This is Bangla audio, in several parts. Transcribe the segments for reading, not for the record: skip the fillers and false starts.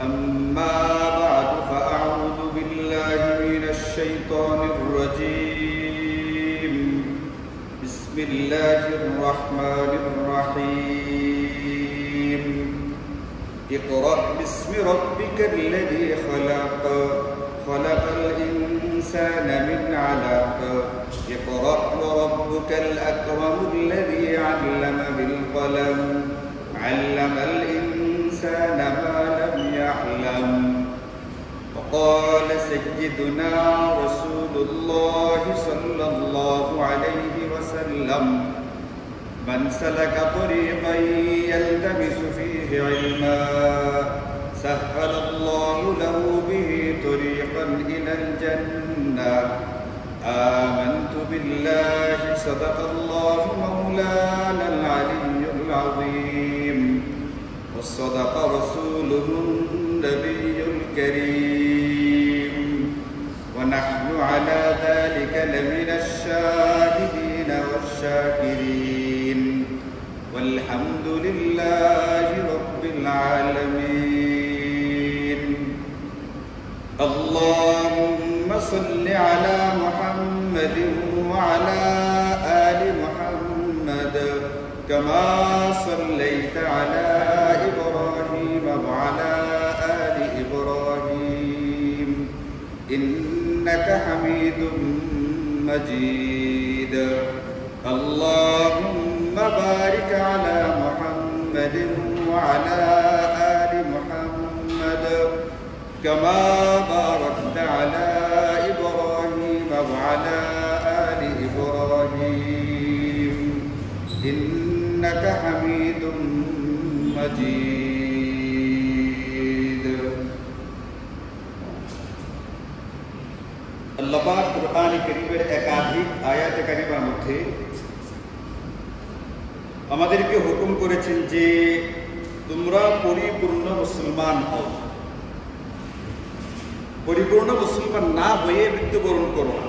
أما بعد فأعوذ بالله من الشيطان الرجيم بسم الله الرحمن الرحيم اقرأ باسم ربك الذي خلق خلق الإنسان من علق اقرأ وربك الأكرم الذي علم بالقلم علم الإنسان ما لم يعلم وقال سيدنا رسول الله صلى الله عليه وسلم من سلك طريقا يلتمس فيه علما سهل الله له به طريقا إلى الجنة آمنت بالله صدق الله مولانا العلي العظيم وصدق رسوله النبي الكريم ونحن على ذلك لمن الشاهدين والشاكرين والحمد لله رب العالمين اللهم صل على محمد وعلى آل محمد كما صليت على إبراهيم وعلى آل إبراهيم إنك حميد مجيد اللهم بارك على محمد وعلى آل محمد كما باركت على إبراهيم وعلى آل إبراهيم إنك حميد مجيد আল্লাহ পাক কুরআন কারীমের একাধিক আয়াতে কারিমার মধ্যে আমাদেরকে হুকুম করেছেন যে তোমরা পরিপূর্ণ মুসলমান হও, পরিপূর্ণ মুসলমান না হয়ে মৃত্যুবরণ করো না।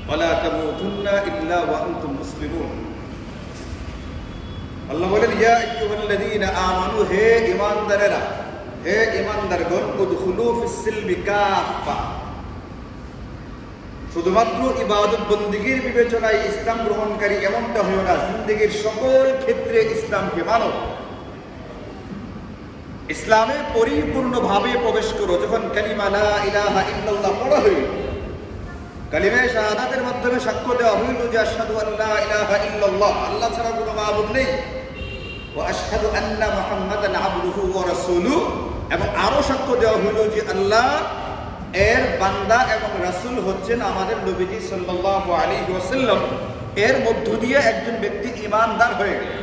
ওয়ালা তামুতুন্না ইল্লা ওয়া আনতুম মুসলিমুন। আল্লাহ বলেন ইয়া আইয়ুহাল্লাযীনা আমানু, হে ঈমানদারেরা, হে ঈমানদারগণ, উদখুলু ফিস সিলমি কাফা, শুধুমাত্র ইবাদত বন্দেগীর বিবেচনায় ইসলাম গ্রহণকারী এমনটা হইও না, জিন্দেগীর সকল ক্ষেত্রে ইসলামকে মানো, ইসলামে পরিপূর্ণভাবে প্রবেশ করো। যখন কালিমা লা ইলাহা ইল্লাল্লাহ পড়া হইল, কালিমা শাহাদাতের মাধ্যমে সাক্ষ্য দেওয়া হইল যে আশহাদু আল্লা ইলাহা ইল্লাল্লাহ, আল্লাহ ছাড়া কোনো মাবুদ নেই, ওয়া আশহাদু আন্না মুহাম্মাদান আবদুহু ওয়া রাসূলুহু, এবং আরো সাক্ষ্য দেওয়া হইল যে আল্লাহ এর বান্দা এবং রাসূল হচ্ছেন আমাদের নবীজি সাল্লাল্লাহু আলাইহি ওয়াসাল্লাম। এর মধ্য দিয়ে একজন ব্যক্তি ঈমানদার হয়ে গেল।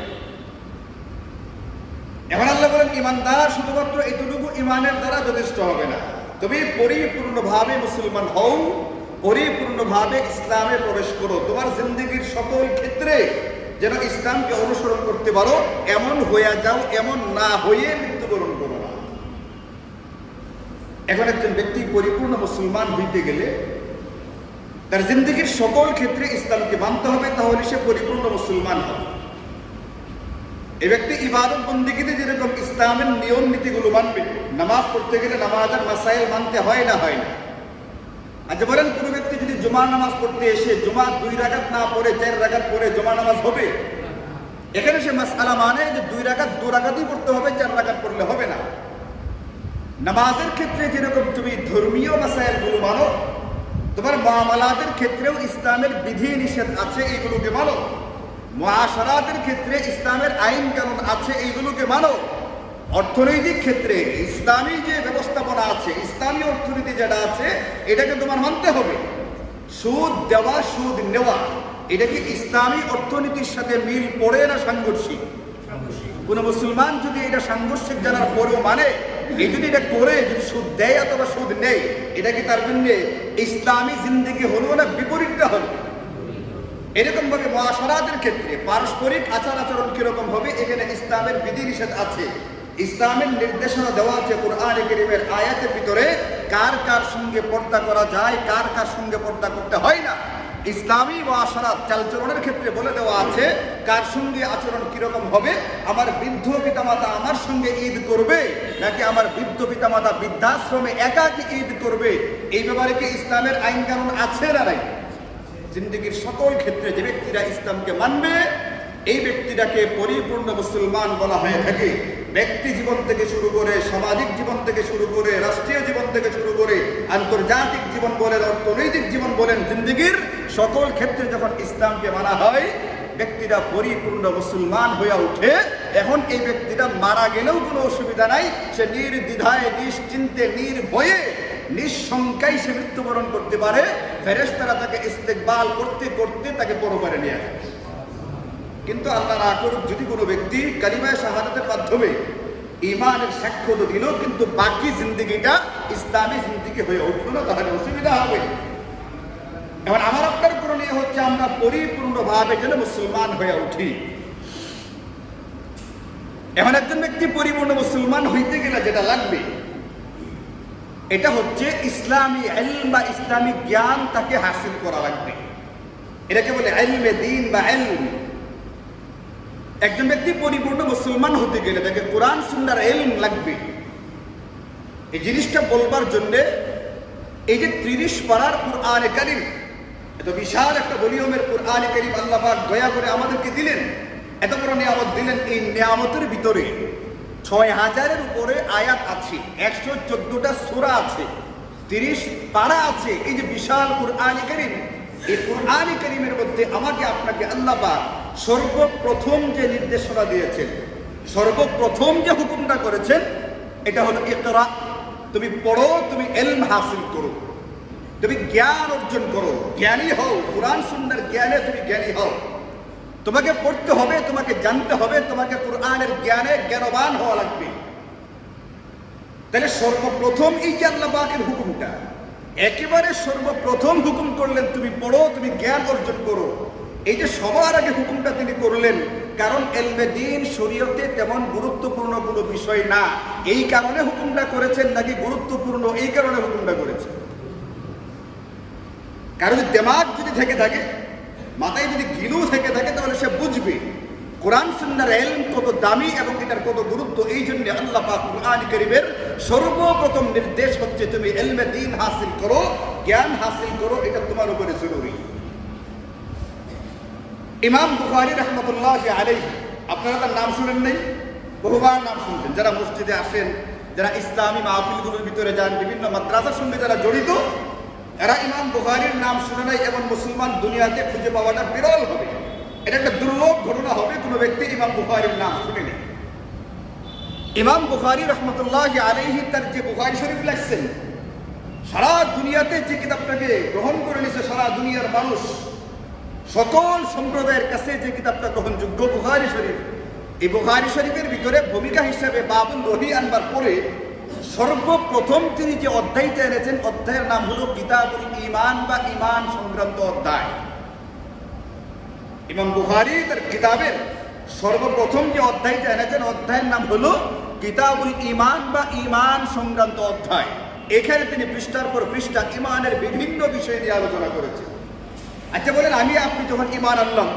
এখন আল্লাহ বলেন ঈমানদার শুধুমাত্র এতটুকু ঈমানের দ্বারা যথেষ্ট হবে না, তুমি পরিপূর্ণভাবে মুসলমান হও, পরিপূর্ণভাবে ইসলামে প্রবেশ করো। তোমার জিন্দেগীর সকল ক্ষেত্রে যেন ইসলামকে অনুসরণ করতে পারো, এমন হয়ে যাও, এমন না হয়ে মৃত্যুবরণ করো না। এখন একজন ব্যক্তি পরিপূর্ণ মুসলমান হইতে গেলে তার জিন্দেগীর সকল ক্ষেত্রে ইসলামকে মানতে হবে, তাহলে সে পরিপূর্ণ মুসলমান হবে। এই ব্যক্তি ইবাদত বন্দেগীতে যেরকম ইসলামের নিয়ম নীতিগুলো মানবে, নামাজ পড়তে গেলে নামাজের মাসাইল মানতে হয় না, হয় না? আচ্ছা বলেন, কোনো ব্যক্তি যদি জুমা নামাজ পড়তে এসে জুমা 2 রাকাত না পড়ে 4 রাকাত পড়ে জুমা নামাজ হবে? এখানে সে মাসআলা মানে যে 2 রাকাতই পড়তে হবে, 4 রাকাত পড়লে হবে না। নামাজের ক্ষেত্রে যেরকম তুমি ধর্মীয় মাসাইলগুলো মানো, তোমার মুআমালাতের ক্ষেত্রেও ইসলামের বিধি নিষেধ আছে, এইগুলোকে মানো। মুআশারাতের ক্ষেত্রে ইসলামের আইন কানুন আছে, এইগুলোকে মানো। অর্থনৈতিক ক্ষেত্রে ইসলামী যে ব্যবস্থাপনা আছে, ইসলামী অর্থনীতি যেটা আছে, এটাকে তোমার মানতে হবে। সুদ দেওয়া, সুদ নেওয়া, এটা কি ইসলামী অর্থনীতির সাথে মিল পড়ে না সাংঘর্ষিক? কোন মুসলমান যদি এটা সাংঘর্ষিক জানার পরেও মানে, এই যদি এটা করে যদি সুদ দেয় অথবা সুদ নেই, এটা কি তার জন্য ইসলামী জিন্দেগি হলো না বিপরীতটা হলো? এরকম ভাবে মুআশারাতের ক্ষেত্রে পারস্পরিক আচার আচরণ কিরকম হবে, এখানে ইসলামের বিধি নিষেধ আছে, ইসলামের নির্দেশনা দেওয়া আছে কুরআনে কারীমের আয়াতের ভিতরে। কার কার সঙ্গে পর্দা করা যায়, কার কার সঙ্গে পর্দা করতে হয় না, ইসলামী মুআশারাত চালচলনের ক্ষেত্রে বলে দেওয়া আছে কার সঙ্গে আচরণ কিরকম হবে। আমার বৃদ্ধ পিতামাতা আমার সঙ্গে ঈদ করবে নাকি আমার বৃদ্ধ পিতামাতা বৃদ্ধাশ্রমে একাকী ঈদ করবে, এই ব্যাপারে কি ইসলামের আইন কানুন আছে না নাই? জিন্দেগির সকল ক্ষেত্রে যে ব্যক্তিরা ইসলামকে মানবে এই ব্যক্তিটাকে পরিপূর্ণ মুসলমান বলা হয়ে থাকে। ব্যক্তি জীবন থেকে শুরু করে, সামাজিক জীবন থেকে শুরু করে, রাষ্ট্রীয় জীবন থেকে শুরু করে, আন্তর্জাতিক জীবন বলেন, অর্থনৈতিক জীবন বলেন, জিন্দেগির সকল ক্ষেত্রে যখন ইসলামকে মানা হয় ব্যক্তিরা পরিপূর্ণ মুসলমান হয়ে ওঠে। এখন এই ব্যক্তিটা মারা গেলেও কোনো অসুবিধা নাই, সে নির্দ্বিধায়, নিশ্চিন্তে, নির্ভয়ে, নিঃশঙ্কায় সে মৃত্যুবরণ করতে পারে। ফেরেশতারা তাকে ইস্তেকবাল করতে করতে তাকে পরপারে নিয়ে আসে। কিন্তু আল্লাহ না করুক যদি কোনো ব্যক্তি কালিমায়ে শাহাদাতের মাধ্যমে ঈমানের সাক্ষ্য তো দিল কিন্তু বাকি জিন্দেগিটা ইসলামী জিন্দেগি হয়ে উঠলো না, তাহলে অসুবিধা হবে। এখন আমার আপনার করণীয় হচ্ছে আমরা পরিপূর্ণভাবে যেন মুসলমান হয়ে উঠি। এমন একজন ব্যক্তি পরিপূর্ণ মুসলমান হইতে গেলে যেটা লাগবে এটা হচ্ছে ইসলামী ইলম বা ইসলামী জ্ঞান তাকে হাসিল করা লাগবে। এটাকে বলে ইলমে দ্বীন বা ইলম। একজন ব্যক্তি পরিপূর্ণ মুসলমান হতে গেলে তাকে কোরআন সুন্নাহর ইলম লাগবে। এই জিনিসটা বলবার জন্য এই যে 30 পারার কুরআনে কারীম, এত বিশাল একটা ভলিউমের কুরআনে কারীম আল্লাহ পাক দয়া করে আমাদেরকে দিলেন, এত বড় নিয়ামত দিলেন। এই নিয়ামতের ভিতরে 6000-এর উপরে আয়াত আছে, 114টা সূরা আছে, 30 পারা আছে। এই যে বিশাল কুরআনে কারীম, এই কুরআনে কারীমের মধ্যে আমাকে আপনাকে আল্লাহ পাক সর্বপ্রথম যে নির্দেশনা দিয়েছেন, সর্বপ্রথম যে হুকুমটা করেছেন এটা হলো ইকরা, তুমি পড়ো, তুমি ইলম হাসিল করো, তুমি জ্ঞান অর্জন করো, জ্ঞানী হও, কোরআন সুন্নাহর জ্ঞানে তুমি জ্ঞানী হও। তোমাকে পড়তে হবে, তোমাকে জানতে হবে, তোমাকে কোরআনের জ্ঞানে জ্ঞানবান হওয়া লাগবে। তাহলে সর্বপ্রথম এই যে আল্লাহ পাকের হুকুমটা, একেবারে সর্বপ্রথম হুকুম করলেন তুমি পড়ো, তুমি জ্ঞান অর্জন করো। এই যে সবার আগে হুকুমটা তিনি করলেন, কারণ ইলমে দ্বীন শরীয়তে তেমন গুরুত্বপূর্ণ কোনো বিষয় না, এই কারণে হুকুমটা করেছেন, নাকি গুরুত্বপূর্ণ এই কারণে হুকুমটা করেছেন? কারণ দিমাগ যদি থেকে থাকে, মাথায় যদি গিলু থেকে থাকে, তাহলে সে বুঝবে কোরআন সুন্নাহর ইলম কত দামি এবং এটার কত গুরুত্ব। এই জন্য আল্লাহ পাক কুরআন কারীমের সর্বপ্রথম নির্দেশ হচ্ছে তুমি ইলমে দ্বীন হাসিল করো, জ্ঞান হাসিল করো, এটা তোমার উপরে জরুরি। ইমাম বুখারী রাহমাতুল্লাহি আলাইহি, আপনারা তার নাম শুনেন নাই? বহুবার নাম শুনছেন। যারা মসজিদে আসেন, যারা ইসলামী মাহফিলগুলোর ভিতরে যান, বিভিন্ন মাদ্রাসার সঙ্গে যারা জড়িত, এরা ইমাম বুখারীর নাম শুনে নাই। এবং মুসলমান দুনিয়াতে খুঁজে পাওয়াটা বিরল হবে, এটা একটা দুর্লভ ঘটনা হবে কোনো ব্যক্তি ইমাম বুখারীর নাম শুনেনি। ইমাম বুখারী রাহমাতুল্লাহি আলাইহি তার যে বুখারী শরীফ লিখছেন, সারা দুনিয়াতে যে কিতাবটাকে গ্রহণ করে নিছে সারা দুনিয়ার মানুষ, সকল সম্প্রদায়ের কাছে যে কিতাবটা গ্রহণযোগ্য বুখারী শরীফ, এই বুখারী শরীফের ভিতরে ভূমিকা হিসাবে বাবুল ওহী আনবার পরে সর্বপ্রথম তিনি যে অধ্যায়টা এনেছেন, অধ্যায়ের নাম হলো কিতাবুল ঈমান বা ঈমান সংক্রান্ত অধ্যায়। ইমাম বুখারী তার কিতাবের সর্বপ্রথম যে অধ্যায়টা এনেছেন, অধ্যায়ের নাম হলো কিতাবুল ঈমান বা ঈমান সংক্রান্ত অধ্যায়। এখানে তিনি পৃষ্ঠার পর পৃষ্ঠা ঈমানের বিভিন্ন বিষয় নিয়ে আলোচনা করেছেন। আচ্ছা বলেন, আমি আপনি যখন ঈমান আনলাম,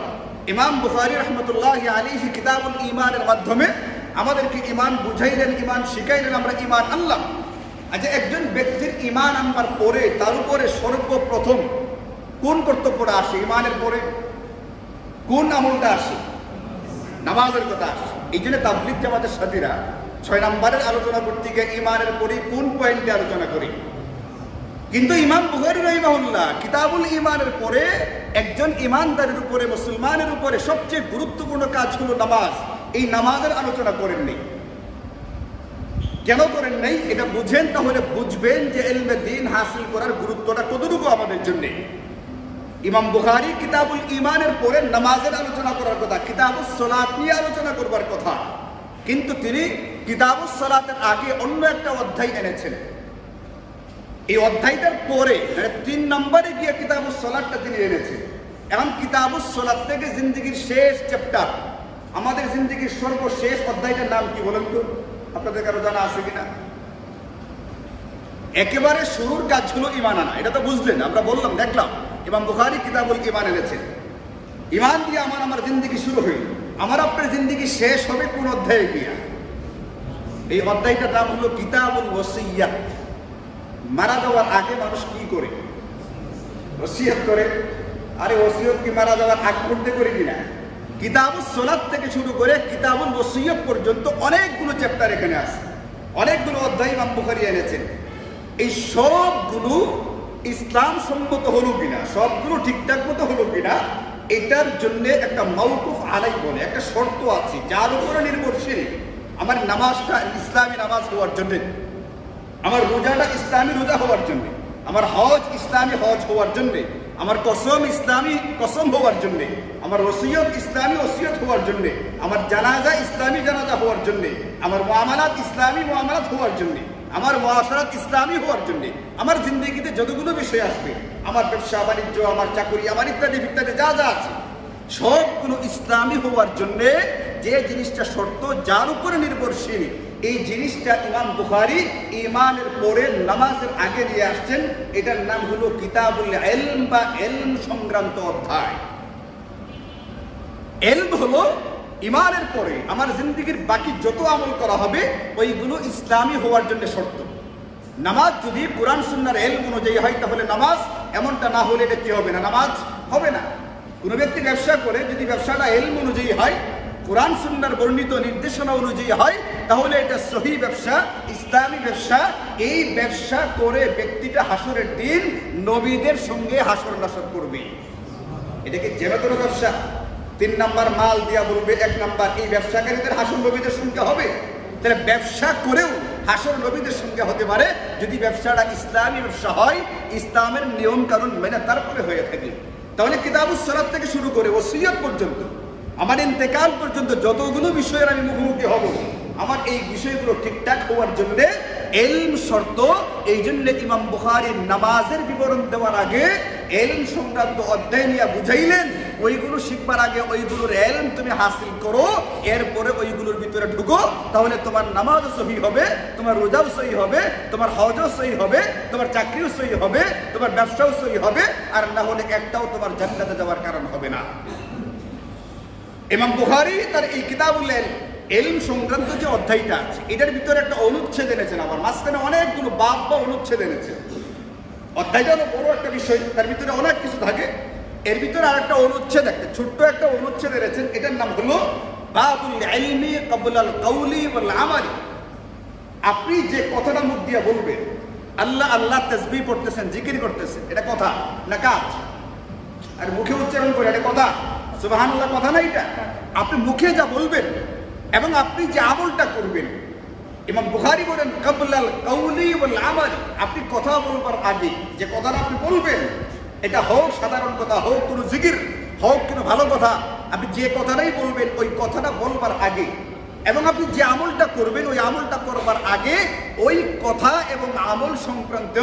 ইমাম বুখারী রাহমাতুল্লাহি আলাইহি কিতাবুল ঈমানের মাধ্যমে আমাদেরকে ঈমান বুঝাইলেন, ঈমান শিখাইলেন, আমরা ঈমান আনলাম। আচ্ছা, একজন ব্যক্তির ঈমান আনবার পরে তার উপরে সর্বপ্রথম কোন কর্তব্যটা আসে? ঈমানের পরে কোন আমলটা আসে? নামাজের কথা আসে। এই জন্য তাবলীগ জামাতের সাথীরা 6 নম্বরের আলোচনা করতে গিয়ে ঈমানের পরে কোন পয়েন্টে আলোচনা করি। কিন্তু ইমাম বুখারী রাহিমাহুল্লাহ কিতাবুল ঈমানের পরে একজন ঈমানদারের উপরে, মুসলমানের উপরে সবচেয়ে গুরুত্বপূর্ণ কাজ হলো নামাজ। এই নামাজের আলোচনা করেননি। কেন করেন নাই? এটা বুঝেন, তাহলে বুঝবেন যে ইলমে দ্বীন হাসিল করার গুরুত্বটা কতটুকু আমাদের জন্য। ইমাম বুখারী কিতাবুল ঈমানের পরে নামাজের আলোচনা করার কথা, কিতাবুস সালাত নিয়ে আলোচনা করবার কথা, কিন্তু তিনি কিতাবুস সালাতের আগে অন্য একটা অধ্যায় এনেছেন। এই অধ্যায়টার পরে 3 নম্বরে গিয়ে কিতাবুস সালাতটা তিনি এনেছেন। এখন কিতাবুস সালাত থেকে জিন্দেগির শেষ চ্যাপ্টার, আমাদের জিন্দেগির সর্বশেষ অধ্যায়টার নাম কি বলেন তো? আপনাদের কারো জানা আছে কিনা? একেবারে শুরুর কাজ হলো ঈমান আনা। এটা তো বুঝলেন, আমরা বললাম, দেখলাম ইমাম বুখারী কিতাবুল ঈমান এনেছেন। ঈমান দিয়ে আমার জিন্দেগি শুরু হইল, আমার আপনার জিন্দেগি শেষ হবে কোন অধ্যায়ে গিয়া? এই অধ্যায়টার নাম হলো কিতাবুল ওসিয়্যাত। মারা যাওয়ার আগে মানুষ কি করে? ওসিয়ত করে। আরে ওসিয়ত কি মারা যাওয়ার আগ মুহূর্তে করে কিনা? কিতাবুস সালাত থেকে শুরু করে কিতাবুল ওসিয়ত পর্যন্ত অনেকগুলো চ্যাপ্টার এখানে আছে, অনেকগুলো অধ্যায় ইমাম বুখারী এনেছেন। এই সবগুলো ইসলাম সম্মত হলো কিনা, সবগুলো ঠিকঠাক মতো হলো কিনা, এটার জন্য একটা মাওকুফ আলাই বলে একটা শর্ত আছে, যার উপরে নির্ভরশীল। আমার নামাজটা ইসলামী নামাজ হওয়ার জন্য, আমার রোজাটা ইসলামী রোজা হওয়ার জন্য, আমার হজ ইসলামী হজ হওয়ার জন্য, আমার কসম ইসলামী কসম হওয়ার জন্য, আমার ওসিয়ত ইসলামী ওসিয়ত হওয়ার জন্য, আমার জানাজা ইসলামী জানাজা হওয়ার জন্য, আমার মুআমালাত ইসলামী মুআমালাত হওয়ার জন্য, আমার মুআশারাত ইসলামী হওয়ার জন্য, আমার জিন্দেগিতে যতগুলো বিষয় আসবে, আমার ব্যবসা বাণিজ্য, আমার চাকরি, আমার ইত্যাদি ইত্যাদি যা যা আছে, সবগুলো ইসলামী হওয়ার জন্য যে জিনিসটা শর্ত, যার উপরে নির্ভরশীল, এই জিনিসটা ইমাম বুখারী ঈমানের পরে নামাজের আগে নিয়ে আসছেন। এটার নাম হলো কিতাবুল ইলম বা ইলম সংক্রান্ত অধ্যায়। ইলম হলো ঈমানের পরে আমার জিন্দেগির বাকি যত আমল করা হবে ওইগুলো ইসলামী হওয়ার জন্য শর্ত। নামাজ যদি কোরআন সুন্নাহর ইলম অনুযায়ী হয় তাহলে নামাজ, এমনটা না হলে এটা কি হবে না? নামাজ হবে না। কোনো ব্যক্তি ব্যবসা করে যদি ব্যবসাটা ইলম অনুযায়ী হয়, কোরআন সুন্নাহর বর্ণিত নির্দেশনা অনুযায়ী হয়, তাহলে এটা সহিহ ব্যবসা, ইসলামী ব্যবসা। এই ব্যবসা করে ব্যক্তিটা হাসরের দিন নবীদের সঙ্গে হাসর নাসর করবে। এটাকে যেন কোনো ব্যবসা 3 নাম্বার মাল দিয়া বলবে 1 নাম্বার, এই ব্যবসাকারীদের হাসর নবীদের সঙ্গে হবে। তাহলে ব্যবসা করেও হাসর নবীদের সঙ্গে হতে পারে যদি ব্যবসাটা ইসলামী ব্যবসা হয়, ইসলামের নিয়ম কানুন মেনে তারপরে হয়ে থাকে। তাহলে কিতাবুস সালাত থেকে শুরু করে ওসিয়ত পর্যন্ত, আমার ইন্তেকাল পর্যন্ত যতগুলো বিষয়ের আমি মুখোমুখি হব, আমার এই বিষয়গুলো ঠিকঠাক হওয়ার জন্য ইলম শর্ত। এই জন্য ইমাম বুখারী নামাজের বিবরণ দেওয়ার আগে ইলম সংক্রান্ত অধ্যায় নিয়ে বুঝাইলেন, ওইগুলো শিখবার আগে ওইগুলোর ইলম তুমি হাসিল করো, এরপরে ওইগুলোর ভিতরে ঢুকো, তাহলে তোমার নামাজও সহিহ হবে, তোমার রোজাও সহিহ হবে, তোমার হজও সহিহ হবে, তোমার চাকরিও সহিহ হবে, তোমার ব্যবসাও সহিহ হবে, আর না হলে একটাও তোমার জান্নাতে যাওয়ার কারণ হবে না। ইমাম বুখারী তার এই কিতাবুল ইলম সংক্রান্ত যে অধ্যায়টা আছে, এটার ভিতরে একটা অনুচ্ছেদ এনেছেন, আবার মাঝখানে অনেকগুলো বাব বা অনুচ্ছেদ এনেছেন। অধ্যায়টা হলো বড় একটা বিষয়, তার ভিতরে অনেক কিছু থাকে। এর ভিতরে আর একটা অনুচ্ছেদ, একটা ছোট্ট একটা অনুচ্ছেদ এনেছেন, এটার নাম হলো বাবুল ইলমি ক্বাবলাল কওলি ওয়াল আমালি। আপনি যে কথাটা মুখ দিয়ে বলবেন, আল্লাহ আল্লাহ তাসবিহ পড়তেছেন, জিকির করতেছেন, এটা কথা না কাজ? আর মুখে উচ্চারণ করে এটা কথা? সুবহানাল্লাহ কথা না এটা? আপনি মুখে যা বলবেন এবং আপনি যে আমলটা করবেন, ইমাম বুখারী বলেন ক্বাবলাল কওলি ওয়াল আমালি, আপনি কথা বলবার আগে যে কথাটা আপনি বলবেন, এটা হোক সাধারণ কথা, হোক কোনো জিকির, হোক কোনো ভালো কথা, আপনি যে কথাটাই বলবেন ওই কথাটা বলবার আগে, এবং আপনি যে আমলটা করবেন ওই আমলটা করবার আগে ওই কথা এবং আমল সংক্রান্ত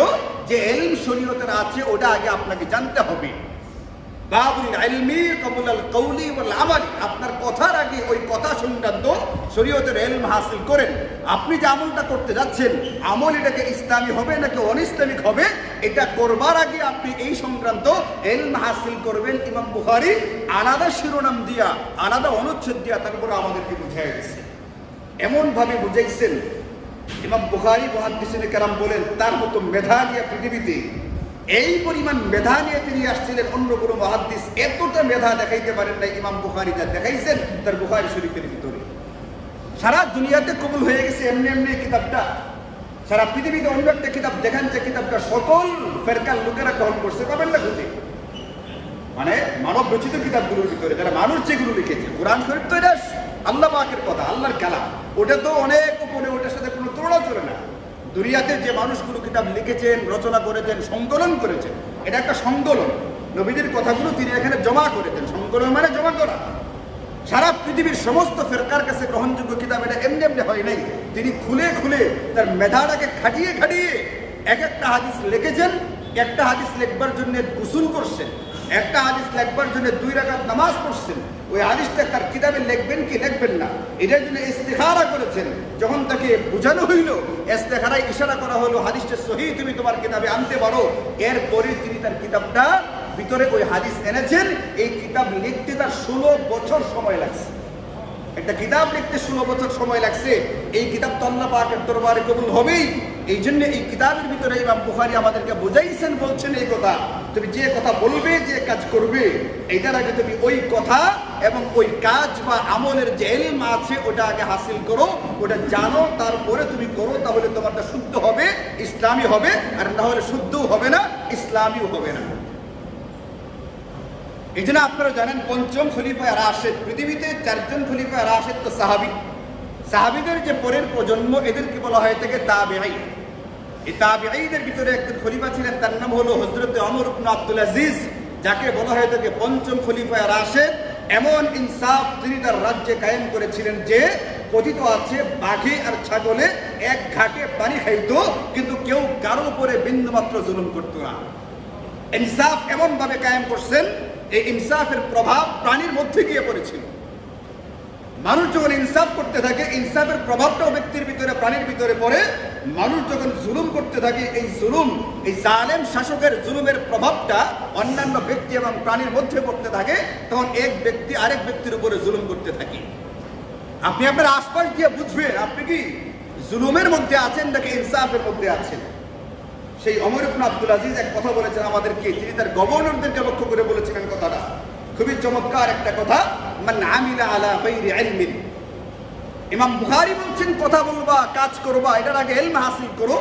যে ইলম শরীয়তের আছে ওটা আগে আপনাকে জানতে হবে। বাবুল ইলমি ক্বাবলাল কওলি ওয়াল আমালি, আপনার কথার আগে ওই কথা সংক্রান্ত শরীয়তের ইলম হাসিল করেন। আপনি যে আমলটা করতে যাচ্ছেন, আমল এটাকে ইসলামী হবে নাকি অনিসলামিক হবে, এটা করবার আগে আপনি এই সংক্রান্ত ইলম হাসিল করবেন। ইমাম বুখারী আলাদা শিরোনাম দিয়া, আলাদা অনুচ্ছেদ দিয়া তারপরে আমাদেরকে বুঝাই দিয়েছেন, এমন ভাবে বুঝাইছেন। ইমাম বুখারী মুহাদ্দিসিনে কেরাম বলেন, তার মতো মেধা নিয়ে পৃথিবীতে, এই পরিমাণ মেধা নিয়ে তিনি আসছিলেন, অন্য কোনো মুহাদ্দিস এতটা মেধা দেখাইতে পারেন না ইমাম বুখারী যা দেখাইছেন তার বুখারী শরীফের ভিতরে। সারা দুনিয়াতে কবুল হয়ে গেছে এমনি এমনি কিতাবটা। সারা পৃথিবীতে অন্য একটা কিতাব দেখান যে কিতাবটা সকল ফেরকার লোকেরা গ্রহণ করছে, পাবেন না খুঁজে। মানে মানব রচিত কিতাবগুলোর ভিতরে যারা মানুষ যেগুলো লিখেছে, কোরআন শরীফ তো এটা আল্লাহ পাকের কথা, আল্লাহর কালাম, ওটা তো অনেক উপরে, ওটার সাথে কোনো তুলনা চলে না। দুনিয়াতে যে মানুষগুলো কিতাব লিখেছেন, রচনা করেছেন, সংকলন করেছেন, এটা একটা সংকলন। নবীদের কথাগুলো তিনি এখানে জমা করেছেন, সংকলন মানে জমা করা। সারা পৃথিবীর সমস্ত ফেরকার কাছে গ্রহণযোগ্য কিতাব এটা এমনি এমনি হয় নাই। তিনি খুলে খুলে তার মেধাটাকে খাটিয়ে খাটিয়ে এক একটা হাদিস লিখেছেন। একটা হাদিস লিখবার জন্য গোসল করছেন, একটা হাদিস লিখবার জন্য 2 রাকাত নামাজ পড়ছেন। ওই হাদিসটা তার কিতাবে লিখবেন কি লিখবেন না এটার জন্য ইস্তেখারা করেছেন। যখন তাকে বোঝানো হইল, ইস্তেখারায় ইশারা করা হলো হাদিসটা সহিহ, তুমি তোমার কিতাবে আনতে পারো, এরপরে তিনি তার কিতাবটা ভিতরে ওই হাদিস এনেছেন। এই কিতাব লিখতে তার 16 বছর সময় লাগছে। একটা কিতাব লিখতে 16 বছর সময় লাগছে। এই কিতাব তো আল্লাহ পাকের দরবারে কবুল হবেই। এই জন্য এই কিতাবের ভিতরে ইমাম বুখারী আমাদেরকে বুঝাইছেন, বলছেন এই কথা, তুমি যে কথা বলবে, যে কাজ করবে, এইটার আগে তুমি ওই কথা এবং ওই কাজ বা আমলের যে ইলম আছে ওটা আগে হাসিল করো, ওটা জানো, তারপরে তুমি করো। তাহলে তোমারটা শুদ্ধ হবে, ইসলামী হবে। আর না হলে শুদ্ধও হবে না, ইসলামীও হবে না। এই জন্য আপনারা জানেন পঞ্চম খলিফা রাশেদ, পৃথিবীতে 4 জন খলিফা রাশেদ তো সাহাবী। সাহাবীদের যে পরের প্রজন্ম, এদেরকে বলা হয় থেকে তাবেঈ। এই তাবেঈদের ভিতরে একজন খলিফা ছিলেন, তার নাম হলো হযরত ওমর ইবনে আব্দুল আজিজ, যাকে বলা হয় থেকে পঞ্চম খলিফা রাশেদ। এমন ইনসাফ তিনি তার রাজ্যে কায়েম করেছিলেন যে কথিত আছে বাঘে আর ছাগলে এক ঘাটে পানি খাইতো, কিন্তু কেউ কারো উপরে বিন্দুমাত্র জুলুম করত না। ইনসাফ এমন ভাবে কায়েম করছেন, এই ইনসাফের প্রভাব প্রাণীর মধ্যে গিয়ে পড়েছিল। মানুষ যখন ইনসাফ করতে থাকে, ইনসাফের প্রভাবটাও ব্যক্তির ভিতরে, প্রাণীর ভিতরে পড়ে। মানুষ যখন জুলুম করতে থাকে, এই জুলুম, এই জালেম শাসকের জুলুমের প্রভাবটা অন্যান্য ব্যক্তি এবং প্রাণীর মধ্যে পড়তে থাকে, তখন এক ব্যক্তি আরেক ব্যক্তির উপরে জুলুম করতে থাকে। আপনি আপনার আশপাশ দিয়ে বুঝবেন আপনি কি জুলুমের মধ্যে আছেন নাকি ইনসাফের মধ্যে আছেন। সেই ওমর ইবনে আব্দুল আজিজ এক কথা বলেছেন আমাদেরকে, তিনি তার গভর্নরদেরকে লক্ষ্য করে বলেছিলেন কথাটা, খুবই চমৎকার একটা কথা। মান আমিলা আলা গায়রি ইলমিন, ইমাম বুখারী বলছেন কথা বলবা, কাজ করবা, এটার আগে ইলম হাসিল করো।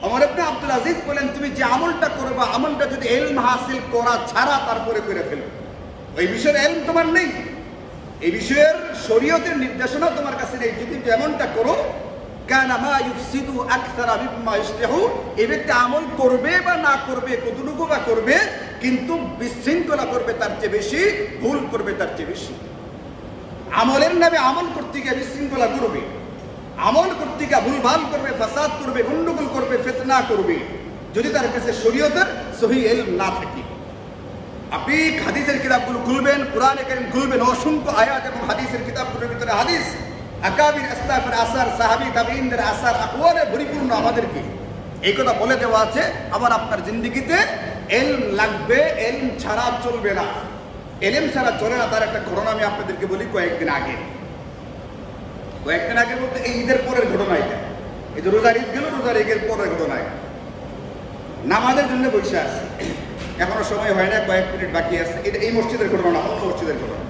ওমর ইবনে আব্দুল আজিজ বলেন তুমি যে আমলটা করবা, আমলটা যদি ইলম হাসিল করা ছাড়া তারপরে করে ফেলো, ওই বিষয়ের ইলম তোমার নেই, এই বিষয়ের শরীয়তের নির্দেশনা তোমার কাছে নেই, যদি এমনটা করো, কানা মা ইউফসিদু আকসারা মিম্মা ইসলিহু, এই ব্যক্তি আমল করবে বা না করবে, কতটুকু বা করবে, কিন্তু বিশৃঙ্খলা করবে তার চেয়ে বেশি, ভুল করবে তার চেয়ে বেশি। আমলের নামে আমল করতে গিয়ে বিশৃঙ্খলা করবে, আমল করতে গিয়ে ভুলভাল করবে, ফাসাদ করবে, গন্ডগোল করবে, ফিতনা করবে, যদি তার কাছে শরীয়তের সহিহ ইলম না থাকে। আপনি হাদিসের কিতাবগুলো খুলবেন, কোরআনে কারীম খুলবেন, অসংখ্য আয়াত এবং হাদিসের কিতাবগুলোর ভিতরে হাদিস, আকাবির আসলাফের আসার, সাহাবী তাবেঈনদের আসার, আকওয়ালে পরিপূর্ণ আমাদেরকে এই কথা বলে দেওয়া আছে। আবার আপনার জিন্দেগিতে ইলম লাগবে, ইলম ছাড়া চলবে না। ইলম ছাড়া চলে না, তার একটা ঘটনা আমি আপনাদেরকে বলি। কয়েকদিন আগে বলতে এই ঈদের পরের ঘটনা, এটা এই যে রোজার ঈদ গেল, রোজার ঈদের পরের ঘটনা। নামাজের জন্য বসে আছে, এখনো সময় হয় না, কয়েক মিনিট বাকি আছে। এটা এই মসজিদের ঘটনা না, অন্য মসজিদের ঘটনা।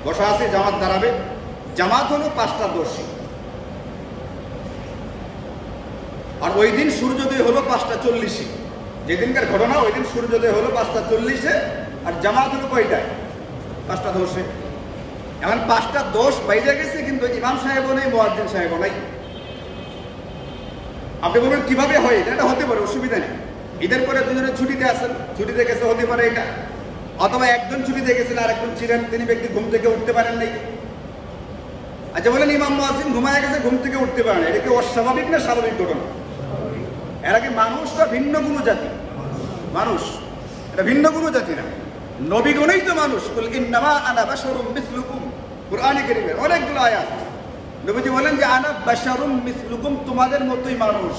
বসা আছে, জামাত দাঁড়াবে। জামাত হলো 5:10, আর ওই দিন সূর্যোদয় হলো 5:40। যেদিনকার ঘটনা ওই দিন সূর্যোদয় হলো 5:40, আর জামাত হলো কয়টায়? 5:10। এখন 5:10 বাইরে গেছে, কিন্তু ইমাম সাহেবও নেই, মুয়াজ্জিন সাহেবও নাই। আপনি বলবেন কিভাবে হয়? এটা হতে পারে, অসুবিধা নেই। ঈদের পরে দুজনে ছুটিতে আসেন, ছুটিতে গেছে, হতে পারে এটা। অথবা একজন ছুটিতে গেছেন আর একজন ছিলেন, তিনি ব্যক্তি ঘুম থেকে উঠতে পারেন নাই। আচ্ছা বলেন, ইমাম মুয়াজ্জিন ঘুমায় গেছে, ঘুম থেকে উঠতে পারে না, এটা কি অস্বাভাবিক না স্বাভাবিক ঘটনা? এরা কি মানুষটা ভিন্ন কোনো জাতি? মানুষ এটা ভিন্ন কোনো জাতি না, নবীগণই তো মানুষ। কুল ইন্নামা আনা বাশারুম মিসলুকুম, কুরআনে কারীমের অনেকগুলো আয়াত। নবীজি বলেন যে আনা বাশারুম মিসলুকুম, তোমাদের মতোই মানুষ।